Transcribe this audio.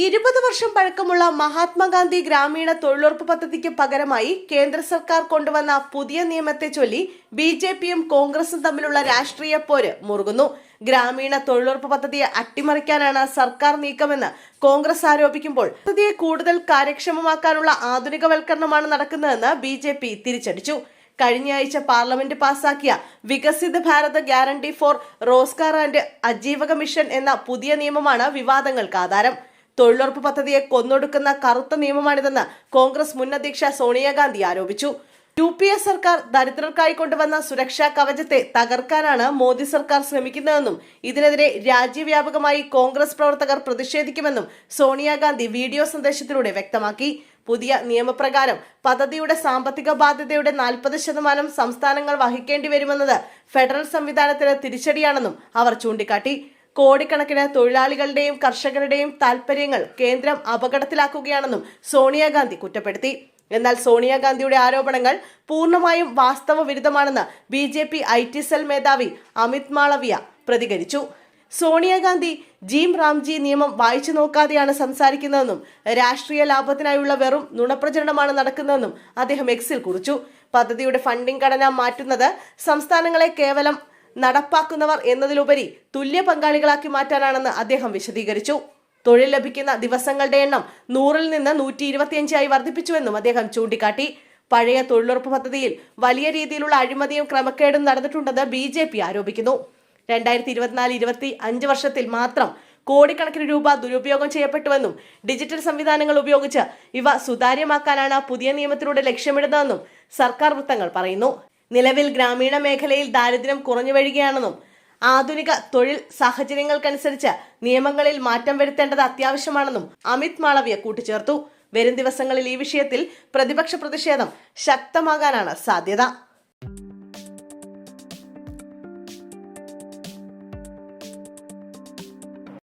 20 വർഷം പഴക്കമുള്ള മഹാത്മാഗാന്ധി ഗ്രാമീണ തൊഴിലുറപ്പ് പദ്ധതിക്ക് പകരമായി കേന്ദ്ര സർക്കാർ കൊണ്ടുവന്ന പുതിയ നിയമത്തെ ചൊല്ലി ബിജെപിയും കോൺഗ്രസും തമ്മിലുള്ള രാഷ്ട്രീയ പോര് മുറുകുന്നു. ഗ്രാമീണ തൊഴിലുറപ്പ് പദ്ധതിയെ അട്ടിമറിക്കാനാണ് സർക്കാർ നീക്കമെന്ന് കോൺഗ്രസ് ആരോപിക്കുമ്പോൾ പദ്ധതിയെ കൂടുതൽ കാര്യക്ഷമമാക്കാനുള്ള ആധുനികവൽക്കരണമാണ് നടക്കുന്നതെന്ന് ബിജെപി തിരിച്ചടിച്ചു. കഴിഞ്ഞയാഴ്ച പാർലമെന്റ് പാസാക്കിയ Viksit Bharat guarantee for Rozgar and Ajeevika mission എന്ന പുതിയ നിയമമാണ് വിവാദങ്ങൾക്ക് ആധാരം. തൊഴിലുറപ്പ് പദ്ധതിയെ കൊന്നൊടുക്കുന്ന കറുത്ത നിയമമാണിതെന്ന് കോൺഗ്രസ് മുൻ അധ്യക്ഷ സോണിയാഗാന്ധി ആരോപിച്ചു. UPA സർക്കാർ ദരിദ്രർക്കായി കൊണ്ടുവന്ന സുരക്ഷാ കവചത്തെ തകർക്കാനാണ് മോദി സർക്കാർ ശ്രമിക്കുന്നതെന്നും ഇതിനെതിരെ രാജ്യവ്യാപകമായി കോൺഗ്രസ് പ്രവർത്തകർ പ്രതിഷേധിക്കുമെന്നും സോണിയാഗാന്ധി വീഡിയോ സന്ദേശത്തിലൂടെ വ്യക്തമാക്കി. പുതിയ നിയമപ്രകാരം പദ്ധതിയുടെ സാമ്പത്തിക ബാധ്യതയുടെ 40% സംസ്ഥാനങ്ങൾ വഹിക്കേണ്ടി വരുമെന്നത് ഫെഡറൽ സംവിധാനത്തിന് തിരിച്ചടിയാണെന്നും അവർ ചൂണ്ടിക്കാട്ടി. കോടിക്കണക്കിന് തൊഴിലാളികളുടെയും കർഷകരുടെയും താൽപര്യങ്ങൾ കേന്ദ്രം അപകടത്തിലാക്കുകയാണെന്നും സോണിയാഗാന്ധി കുറ്റപ്പെടുത്തി. എന്നാൽ സോണിയാഗാന്ധിയുടെ ആരോപണങ്ങൾ പൂർണ്ണമായും വാസ്തവ വിരുദ്ധമാണെന്ന് BJP IT സെൽ മേധാവി അമിത് മാളവിയ പ്രതികരിച്ചു. സോണിയാഗാന്ധി ജീം റാംജി നിയമം വായിച്ചു നോക്കാതെയാണ് സംസാരിക്കുന്നതെന്നും രാഷ്ട്രീയ ലാഭത്തിനായുള്ള വെറും നുണപ്രചരണമാണ് നടക്കുന്നതെന്നും അദ്ദേഹം എക്സിൽ കുറിച്ചു. പദ്ധതിയുടെ ഫണ്ടിംഗ് ഘടന മാറ്റുന്നത് സംസ്ഥാനങ്ങളെ കേവലം നടപ്പാക്കുന്നവർ എന്നതിലുപരി തുല്യ പങ്കാളികളാക്കി മാറ്റാനാണെന്ന് അദ്ദേഹം വിശദീകരിച്ചു. തൊഴിൽ ലഭിക്കുന്ന ദിവസങ്ങളുടെ എണ്ണം 100-ൽ നിന്ന് 125 വർദ്ധിപ്പിച്ചുവെന്നും അദ്ദേഹം ചൂണ്ടിക്കാട്ടി. പഴയ തൊഴിലുറപ്പ് പദ്ധതിയിൽ വലിയ രീതിയിലുള്ള അഴിമതിയും ക്രമക്കേടും നടന്നിട്ടുണ്ടെന്ന് BJP ആരോപിക്കുന്നു. 2024-25 വർഷത്തിൽ മാത്രം കോടിക്കണക്കിന് രൂപ ദുരുപയോഗം ചെയ്യപ്പെട്ടുവെന്നും ഡിജിറ്റൽ സംവിധാനങ്ങൾ ഉപയോഗിച്ച് ഇവ സുതാര്യമാക്കാനാണ് പുതിയ നിയമത്തിലൂടെ ലക്ഷ്യമിടുന്നതെന്നും സർക്കാർ വൃത്തങ്ങൾ പറയുന്നു. നിലവിൽ ഗ്രാമീണ മേഖലയിൽ ദാരിദ്ര്യം കുറഞ്ഞു വരികയാണെന്നും ആധുനിക തൊഴിൽ സാഹചര്യങ്ങൾക്കനുസരിച്ച് നിയമങ്ങളിൽ മാറ്റം വരുത്തേണ്ടത് അത്യാവശ്യമാണെന്നും അമിത് മാളവിയ കൂട്ടിച്ചേർത്തു. വരും ദിവസങ്ങളിൽ ഈ വിഷയത്തിൽ പ്രതിപക്ഷ പ്രതിഷേധം ശക്തമാകാനാണ് സാധ്യത.